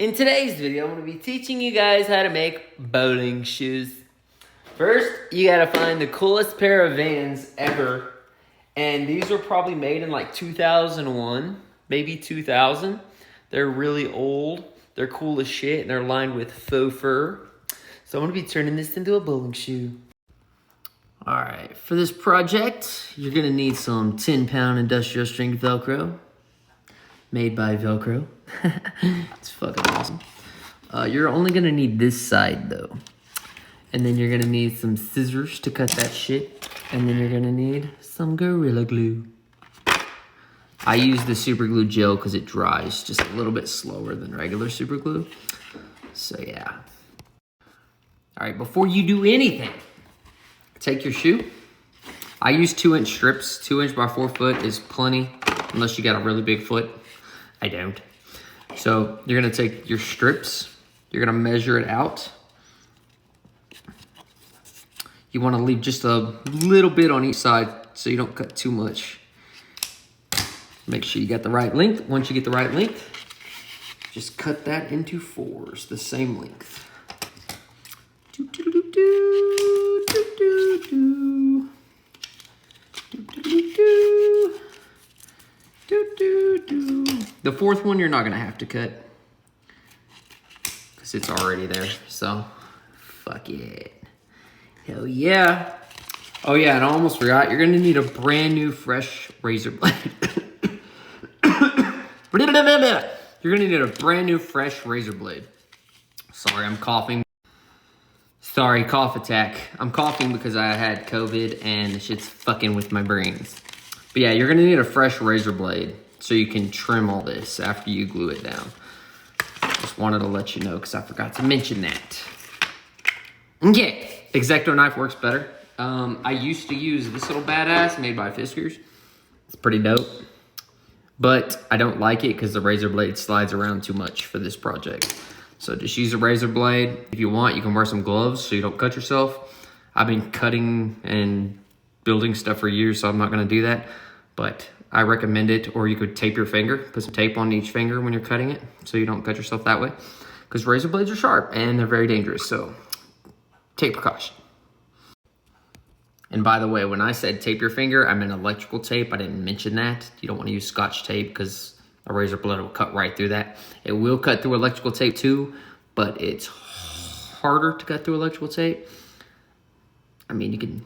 In today's video, I'm going to be teaching you guys how to make bowling shoes. First, you got to find the coolest pair of Vans ever. And these were probably made in like 2001, maybe 2000. They're really old. They're cool as shit, and they're lined with faux fur. So I'm going to be turning this into a bowling shoe. Alright, for this project, you're going to need some 10-pound industrial strength Velcro. Made by Velcro. It's fucking awesome. You're only gonna need this side though. And then you're gonna need some scissors to cut that shit. And then you're gonna need some Gorilla Glue. I use the super glue gel because it dries just a little bit slower than regular super glue. So yeah. Alright, before you do anything, take your shoe. I use 2-inch strips. 2 inch by 4 foot is plenty, unless you got a really big foot. I don't. So you're gonna take your strips, you're gonna measure it out. You wanna leave just a little bit on each side so you don't cut too much. Make sure you got the right length. Once you get the right length, just cut that into 4s, the same length. The 4th one you're not gonna have to cut because it's already there, so fuck it. Hell yeah. Oh yeah, and I almost forgot, you're gonna need a brand new fresh razor blade. You're gonna need a brand new fresh razor blade. Sorry, I'm coughing. Sorry, cough attack. I'm coughing because I had COVID and the shit's fucking with my brains. But yeah, you're gonna need a fresh razor blade so you can trim all this after you glue it down. Just wanted to let you know because I forgot to mention that. Okay, X-Acto knife works better. I used to use this little badass made by Fiskars. It's pretty dope. But I don't like it because the razor blade slides around too much for this project. So just use a razor blade. If you want, you can wear some gloves so you don't cut yourself. I've been cutting and building stuff for years, so I'm not gonna do that. But I recommend it, or you could tape your finger. Put some tape on each finger when you're cutting it so you don't cut yourself that way. Because razor blades are sharp and they're very dangerous, so take precaution. And by the way, when I said tape your finger, I meant electrical tape. I didn't mention that. You don't want to use Scotch tape because a razor blade will cut right through that. It will cut through electrical tape too, but it's harder to cut through electrical tape. I mean, you can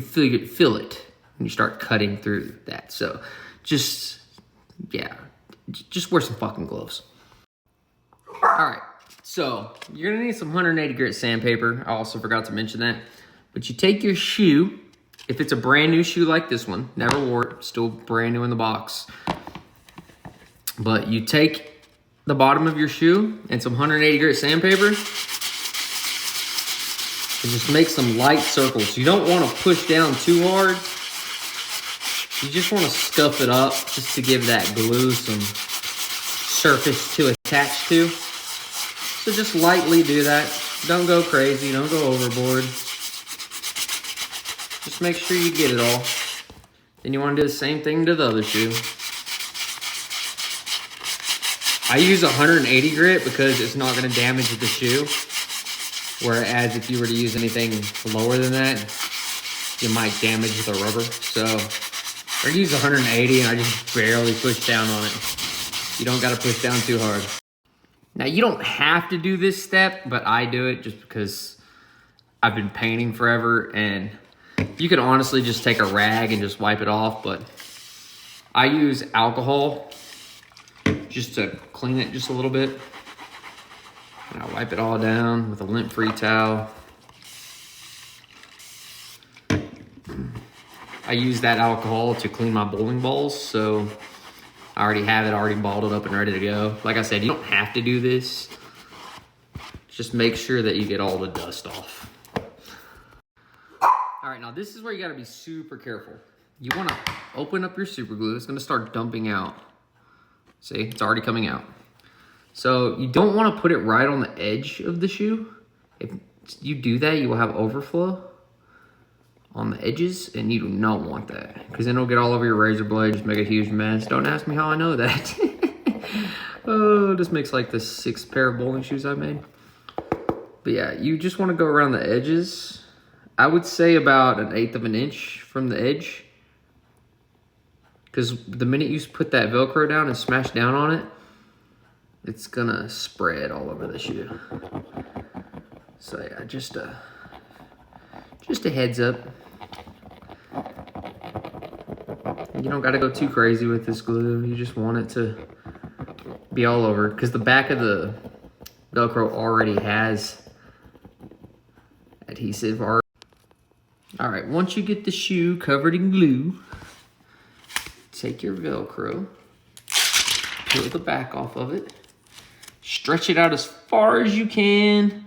feel it when you start cutting through that. So just wear some fucking gloves. All right, so you're gonna need some 180 grit sandpaper. I also forgot to mention that. But you take your shoe, if it's a brand new shoe like this one, never wore it, still brand new in the box. But you take the bottom of your shoe and some 180 grit sandpaper and just make some light circles. You don't want to push down too hard. You just want to scuff it up just to give that glue some surface to attach to. So just lightly do that. Don't go crazy, don't go overboard. Just make sure you get it all. Then you want to do the same thing to the other shoe. I use 180 grit because it's not going to damage the shoe. Whereas if you were to use anything lower than that, you might damage the rubber. So I use 180 and I just barely push down on it. You don't got to push down too hard. Now you don't have to do this step, but I do it just because I've been painting forever, and you could honestly just take a rag and just wipe it off, but I use alcohol just to clean it just a little bit. And I wipe it all down with a lint-free towel. I use that alcohol to clean my bowling balls, so I already have it already balled up and ready to go. Like I said, you don't have to do this. Just make sure that you get all the dust off. All right, now this is where you gotta be super careful. You wanna open up your super glue. It's gonna start dumping out. See, it's already coming out. So you don't wanna put it right on the edge of the shoe. If you do that, you will have overflow on the edges, and you do not want that because then it'll get all over your razor blade, just make a huge mess. Don't ask me how I know that. This makes like the 6th pair of bowling shoes I made. But yeah, you just want to go around the edges. I would say about 1/8 of an inch from the edge. Because the minute you put that Velcro down and smash down on it, it's gonna spread all over the shoe. So yeah, just a heads up. You don't gotta go too crazy with this glue. You just want it to be all over, because the back of the Velcro already has adhesive. All right, once you get the shoe covered in glue, take your Velcro, peel the back off of it, stretch it out as far as you can,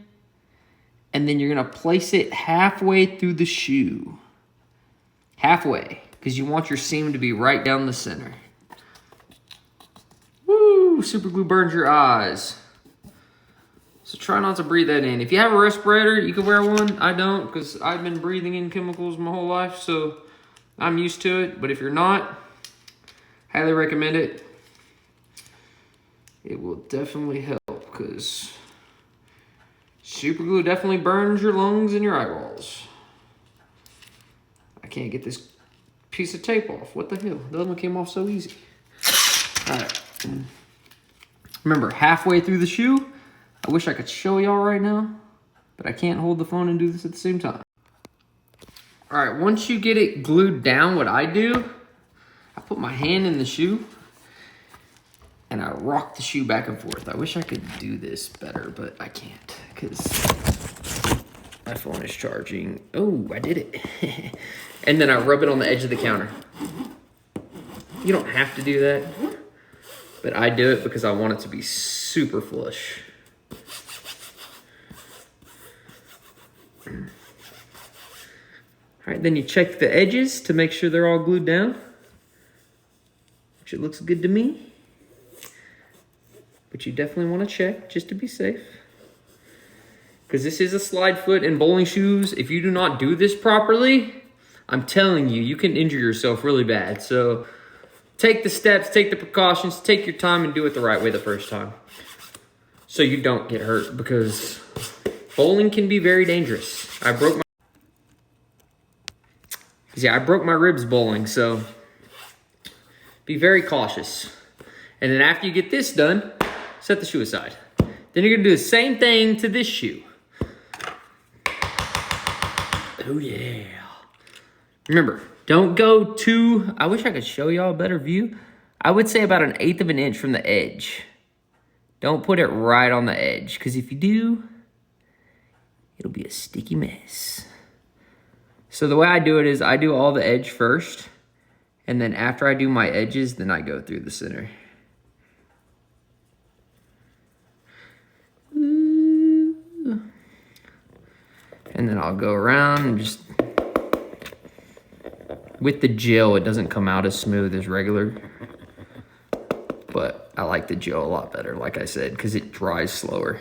and then you're gonna place it halfway through the shoe. Halfway, because you want your seam to be right down the center. Woo, super glue burns your eyes. So try not to breathe that in. If you have a respirator, you can wear one. I don't, because I've been breathing in chemicals my whole life, so I'm used to it. But if you're not, highly recommend it. It will definitely help, because super glue definitely burns your lungs and your eyeballs. I can't get this piece of tape off. What the hell? The other one came off so easy. All right. Remember, halfway through the shoe, I wish I could show y'all right now, but I can't hold the phone and do this at the same time. All right, once you get it glued down, what I do, I put my hand in the shoe and I rock the shoe back and forth. I wish I could do this better, but I can't, because my phone is charging. Oh, I did it. And then I rub it on the edge of the counter. You don't have to do that, but I do it because I want it to be super flush. All right, then you check the edges to make sure they're all glued down, which it looks good to me. But you definitely want to check just to be safe, because this is a slide foot in bowling shoes. If you do not do this properly, I'm telling you, you can injure yourself really bad. So take the steps, take the precautions, take your time, and do it the right way the first time, so you don't get hurt, because bowling can be very dangerous. I broke my ribs bowling, so be very cautious. And then after you get this done, set the shoe aside. Then you're gonna do the same thing to this shoe. Oh yeah. Remember, don't go too, I wish I could show y'all a better view. I would say about 1/8 of an inch from the edge. Don't put it right on the edge, because if you do, it'll be a sticky mess. So the way I do it is I do all the edge first, and then after I do my edges, then I go through the center. And then I'll go around and just, with the gel, it doesn't come out as smooth as regular, but I like the gel a lot better, like I said, because it dries slower.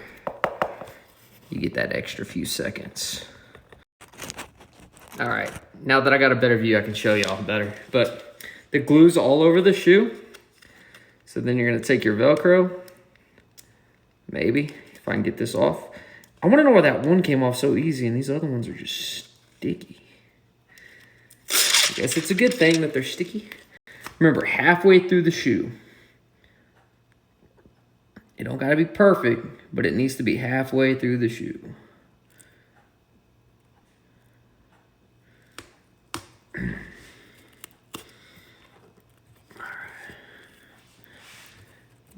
You get that extra few seconds. All right, now that I got a better view, I can show y'all better. But the glue's all over the shoe. So then you're gonna take your Velcro, maybe, if I can get this off. I wanna know why that one came off so easy and these other ones are just sticky. I guess it's a good thing that they're sticky. Remember, halfway through the shoe. It don't gotta be perfect, but it needs to be halfway through the shoe.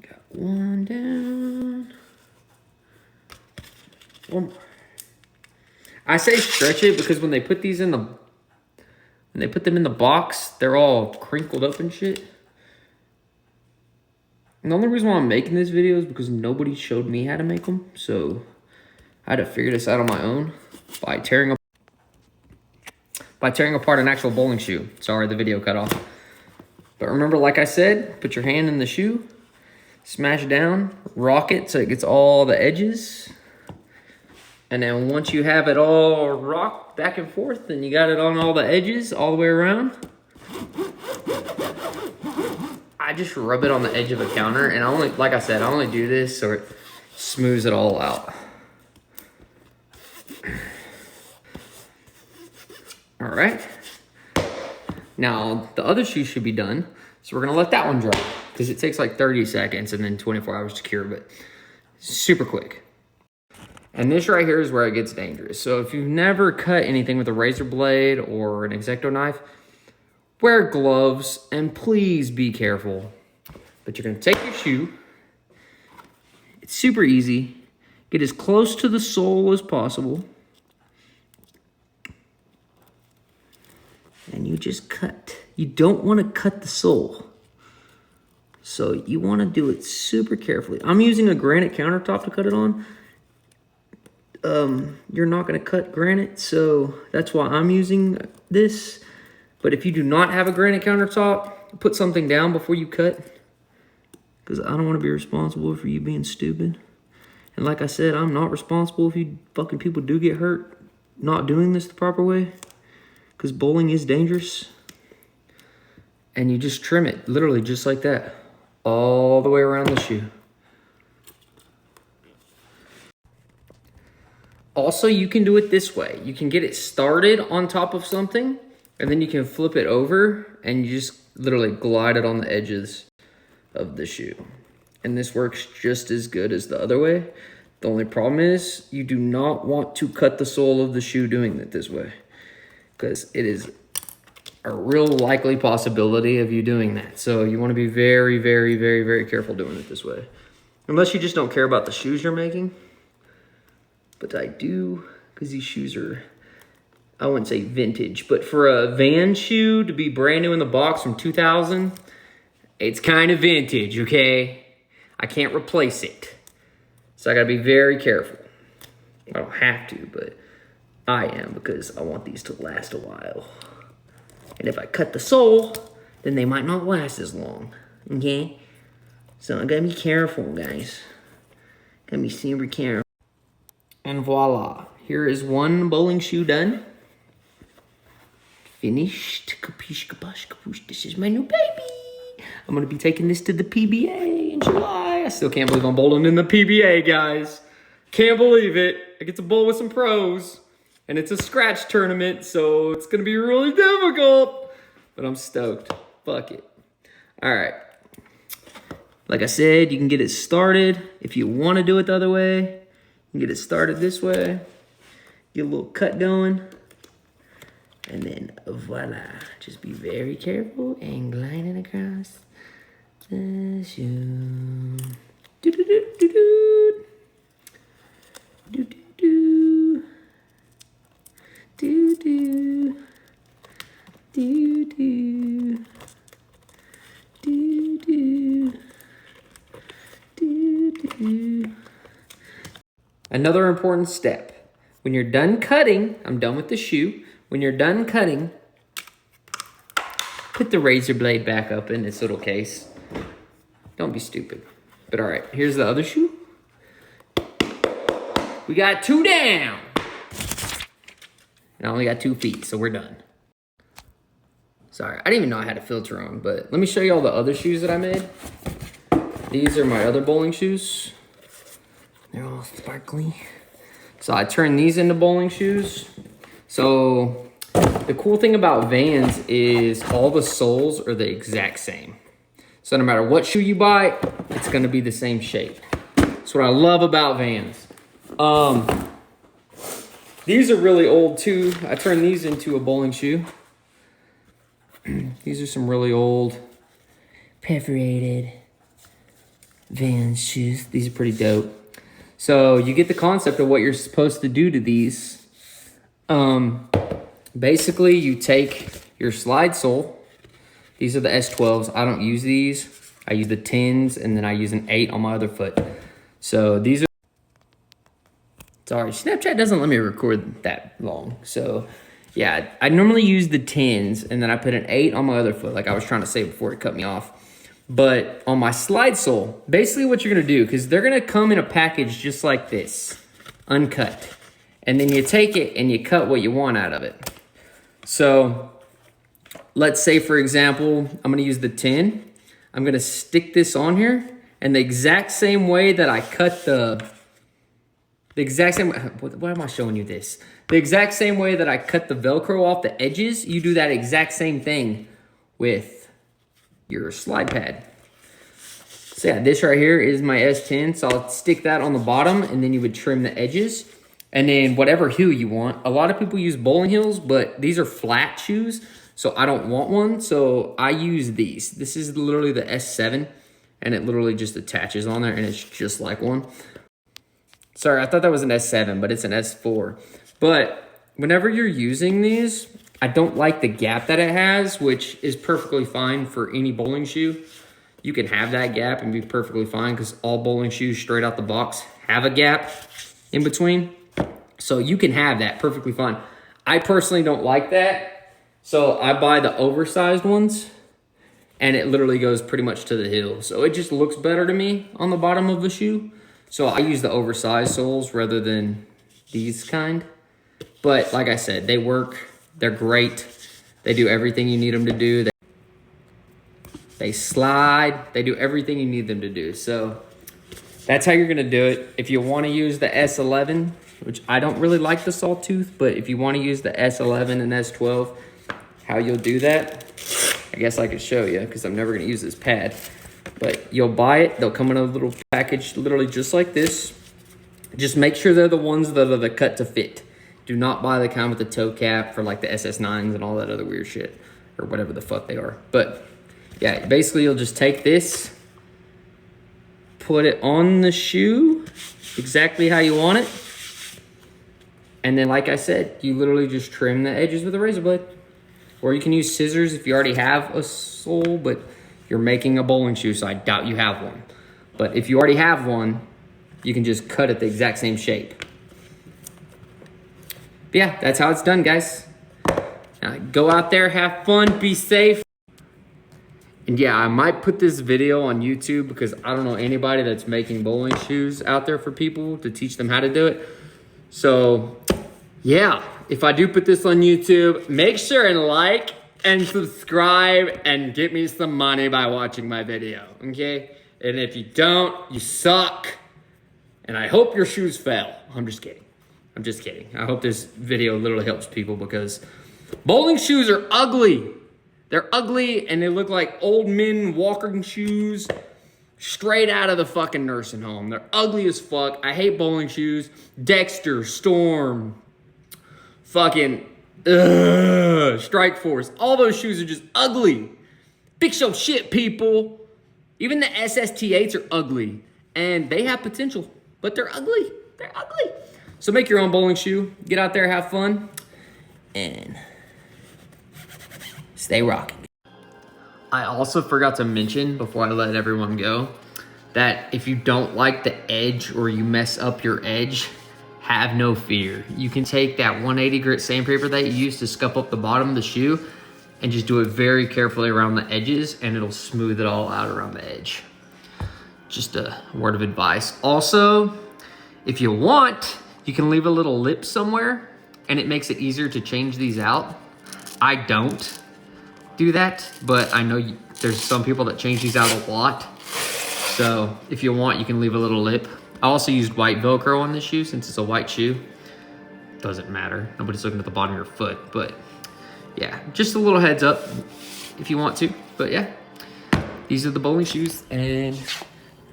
Got one down. One more. I say stretch it because when they put these in the, when they put them in the box, they're all crinkled up and shit. And the only reason why I'm making this video is because nobody showed me how to make them. So I had to figure this out on my own by tearing apart an actual bowling shoe. Sorry, the video cut off. But remember, like I said, put your hand in the shoe, smash down, rock it so it gets all the edges. And then once you have it all rocked back and forth, and you got it on all the edges all the way around, I might just rub it on the edge of a counter. And I only, like I said, I only do this so it smooths it all out. All right. Now the other shoe should be done. So we're gonna let that one dry because it takes like 30 seconds and then 24 hours to cure, but super quick. And this right here is where it gets dangerous. So if you've never cut anything with a razor blade or an X-Acto knife, wear gloves and please be careful. But you're gonna take your shoe. It's super easy. Get as close to the sole as possible. And you just cut. You don't want to cut the sole. So you want to do it super carefully. I'm using a granite countertop to cut it on. You're not going to cut granite, so that's why I'm using this. But if you do not have a granite countertop, put something down before you cut. Because I don't want to be responsible for you being stupid. And like I said, I'm not responsible if you fucking people do get hurt not doing this the proper way. Because bowling is dangerous. And you just trim it, literally just like that. All the way around the shoe. Also, you can do it this way. You can get it started on top of something, and then you can flip it over, and you just literally glide it on the edges of the shoe. And this works just as good as the other way. The only problem is you do not want to cut the sole of the shoe doing it this way, because it is a real likely possibility of you doing that. So you want to be very, very, very, very careful doing it this way. Unless you just don't care about the shoes you're making. But I do, because these shoes are, I wouldn't say vintage, but for a Van shoe to be brand new in the box from 2000, it's kind of vintage, okay? I can't replace it. So I gotta be very careful. I don't have to, but I am, because I want these to last a while. And if I cut the sole, then they might not last as long, okay? So I gotta be careful, guys. Gotta be super careful. And voila, here is one bowling shoe done. Finished. Capiche, capoche, capuche. This is my new baby. I'm gonna be taking this to the PBA in July. I still can't believe I'm bowling in the PBA, guys. Can't believe it. I get to bowl with some pros. And it's a scratch tournament, so it's gonna be really difficult. But I'm stoked. Fuck it. All right. Like I said, you can get it started. If you wanna do it the other way, you can get it started this way. Get a little cut going. And then voila. Just be very careful and glide it across the shoe. Do-do-do-do-do. Do-do-do. Do-do. Do-do. Do-do. Do-do. Another important step. When you're done cutting, I'm done with the shoe. When you're done cutting, put the razor blade back up in its little case. Don't be stupid. But all right, here's the other shoe. We got 2 down. And I only got 2 feet, so we're done. Sorry, I didn't even know I had a filter on, but let me show you all the other shoes that I made. These are my other bowling shoes. They're all sparkly. So I turned these into bowling shoes. So the cool thing about Vans is all the soles are the exact same. So no matter what shoe you buy, it's gonna be the same shape. That's what I love about Vans. These are really old too. I turned these into a bowling shoe. These are some really old perforated Vans shoes. These are pretty dope. So you get the concept of what you're supposed to do to these. Basically you take your slide sole. These are the S12s. I don't use these. I use the 10s and then I use an 8 on my other foot. So these are, sorry, Snapchat doesn't let me record that long. So yeah, I normally use the 10s and then I put an 8 on my other foot like I was trying to say before it cut me off. But on my slide sole, basically what you're gonna do, because they're gonna come in a package just like this, uncut. And then you take it and you cut what you want out of it. So let's say, for example, I'm gonna use the 10. I'm gonna stick this on here, and the exact same way that I cut the exact same, why am I showing you this? The exact same way that I cut the Velcro off the edges, you do that exact same thing with your slide pad. So yeah, this right here is my S10, so I'll stick that on the bottom, and then you would trim the edges. And then whatever heel you want. A lot of people use bowling heels, but these are flat shoes, so I don't want one, so I use these. This is literally the S7, and it literally just attaches on there, and it's just like one. Sorry, I thought that was an S7, but it's an S4. But whenever you're using these, I don't like the gap that it has, which is perfectly fine for any bowling shoe. You can have that gap and be perfectly fine because all bowling shoes straight out the box have a gap in between. So you can have that perfectly fine. I personally don't like that. So I buy the oversized ones, and it literally goes pretty much to the heel. So it just looks better to me on the bottom of the shoe. So I use the oversized soles rather than these kind. But like I said, they work. They're great. They do everything you need them to do. They slide. They do everything you need them to do. So that's how you're going to do it. If you want to use the S11, which I don't really like the sawtooth, but if you want to use the S11 and S12, how you'll do that, I guess I could show you because I'm never going to use this pad. But you'll buy it. They'll come in a little package literally just like this. Just make sure they're the ones that are the cut to fit. Do not buy the kind with the toe cap for like the SS9s and all that other weird shit or whatever the fuck they are. But yeah, basically you'll just take this, put it on the shoe exactly how you want it. And then like I said, you literally just trim the edges with a razor blade. Or you can use scissors if you already have a sole, but you're making a bowling shoe, so I doubt you have one. But if you already have one, you can just cut it the exact same shape. But yeah, that's how it's done, guys. Now, go out there, have fun, be safe. And yeah, I might put this video on YouTube because I don't know anybody that's making bowling shoes out there for people to teach them how to do it. So yeah, if I do put this on YouTube, make sure and like and subscribe and get me some money by watching my video, okay? And if you don't, you suck. And I hope your shoes fell. I'm just kidding. I'm just kidding. I hope this video literally helps people because bowling shoes are ugly. They're ugly and they look like old men walking shoes straight out of the fucking nursing home. They're ugly as fuck. I hate bowling shoes. Dexter, Storm, fucking Strike Force. All those shoes are just ugly. Big Show shit, people. Even the SST8s are ugly. And they have potential, but they're ugly. They're ugly. So make your own bowling shoe. Get out there, have fun, and stay rocking. I also forgot to mention before I let everyone go that if you don't like the edge or you mess up your edge, have no fear. You can take that 180 grit sandpaper that you use to scuff up the bottom of the shoe and just do it very carefully around the edges and it'll smooth it all out around the edge. Just a word of advice. Also, if you want, you can leave a little lip somewhere and it makes it easier to change these out. I don't do that, but I know there's some people that change these out a lot. So if you want, you can leave a little lip. I also used white Velcro on this shoe since it's a white shoe. Doesn't matter. Nobody's looking at the bottom of your foot, but yeah, just a little heads up if you want to. But yeah, these are the bowling shoes and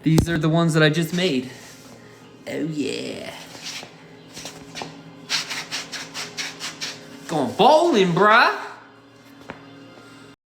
these are the ones that I just made. Oh yeah. Going bowling, bruh.